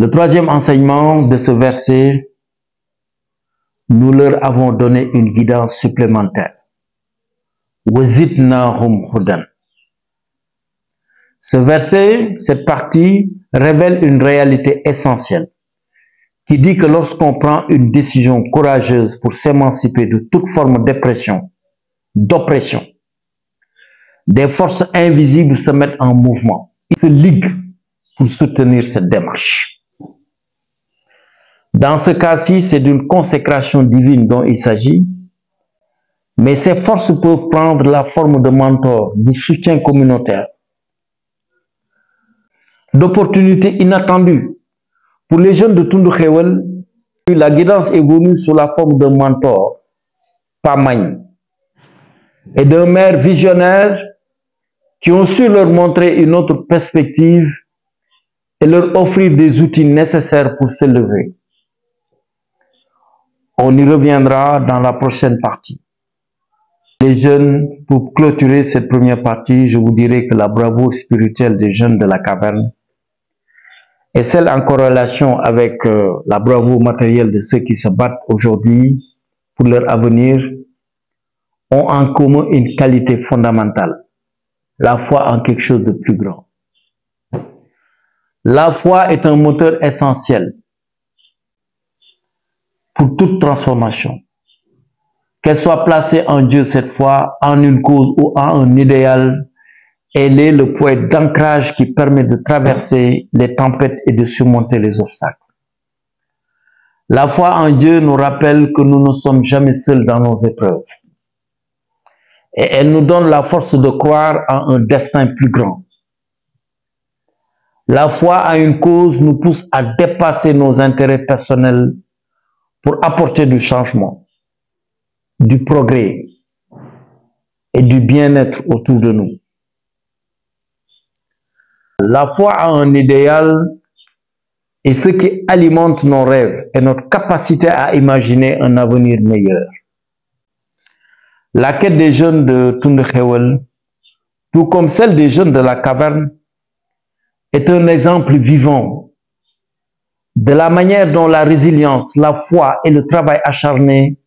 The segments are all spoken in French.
Le troisième enseignement de ce verset, nous leur avons donné une guidance supplémentaire. وَزِدْنَاهُمْ هُدًى. Ce verset, cette partie, révèle une réalité essentielle qui dit que lorsqu'on prend une décision courageuse pour s'émanciper de toute forme d'oppression, des forces invisibles se mettent en mouvement. Ils se liguent pour soutenir cette démarche. Dans ce cas-ci, c'est d'une consécration divine dont il s'agit, mais ces forces peuvent prendre la forme de mentors, du soutien communautaire, d'opportunités inattendues. Pour les jeunes de Tundu Khewel, la guidance est venue sous la forme d'un mentor, Pamagne, et d'un maire visionnaire qui ont su leur montrer une autre perspective et leur offrir des outils nécessaires pour s'élever. On y reviendra dans la prochaine partie. Les jeunes, pour clôturer cette première partie, je vous dirai que la bravoure spirituelle des jeunes de la caverne et celle en corrélation avec la bravoure matérielle de ceux qui se battent aujourd'hui pour leur avenir ont en commun une qualité fondamentale, la foi en quelque chose de plus grand. La foi est un moteur essentiel pour toute transformation. Qu'elle soit placée en Dieu cette fois, en une cause ou en un idéal, elle est le point d'ancrage qui permet de traverser les tempêtes et de surmonter les obstacles. La foi en Dieu nous rappelle que nous ne sommes jamais seuls dans nos épreuves. Et elle nous donne la force de croire en un destin plus grand. La foi en une cause nous pousse à dépasser nos intérêts personnels pour apporter du changement, du progrès et du bien-être autour de nous. La foi en un idéal est ce qui alimente nos rêves et notre capacité à imaginer un avenir meilleur. La quête des jeunes de Tundu Khewel, tout comme celle des jeunes de la caverne, est un exemple vivant de la manière dont la résilience, la foi et le travail acharné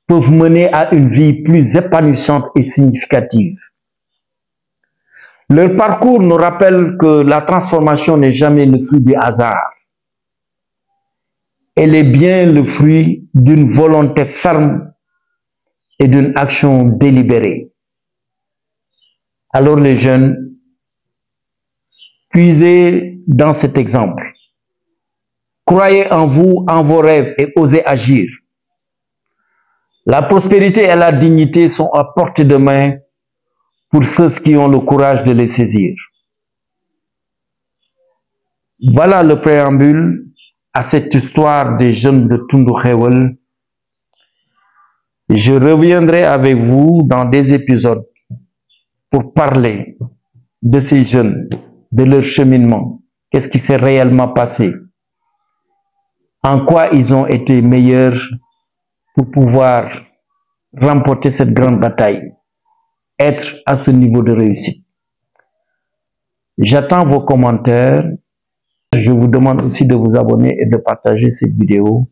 peuvent mener à une vie plus épanouissante et significative. Leur parcours nous rappelle que la transformation n'est jamais le fruit du hasard. Elle est bien le fruit d'une volonté ferme et d'une action délibérée. Alors les jeunes, puisez dans cet exemple. Croyez en vous, en vos rêves et osez agir. La prospérité et la dignité sont à portée de main pour ceux qui ont le courage de les saisir. Voilà le préambule à cette histoire des jeunes de Tundu Khewel. Je reviendrai avec vous dans des épisodes pour parler de ces jeunes, de leur cheminement, qu'est-ce qui s'est réellement passé, en quoi ils ont été meilleurs pour pouvoir remporter cette grande bataille, être à ce niveau de réussite. J'attends vos commentaires. Je vous demande aussi de vous abonner et de partager cette vidéo.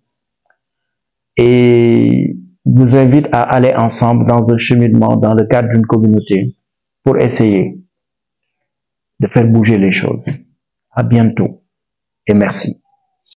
Et vous invite à aller ensemble dans un cheminement dans le cadre d'une communauté pour essayer de faire bouger les choses. À bientôt et merci.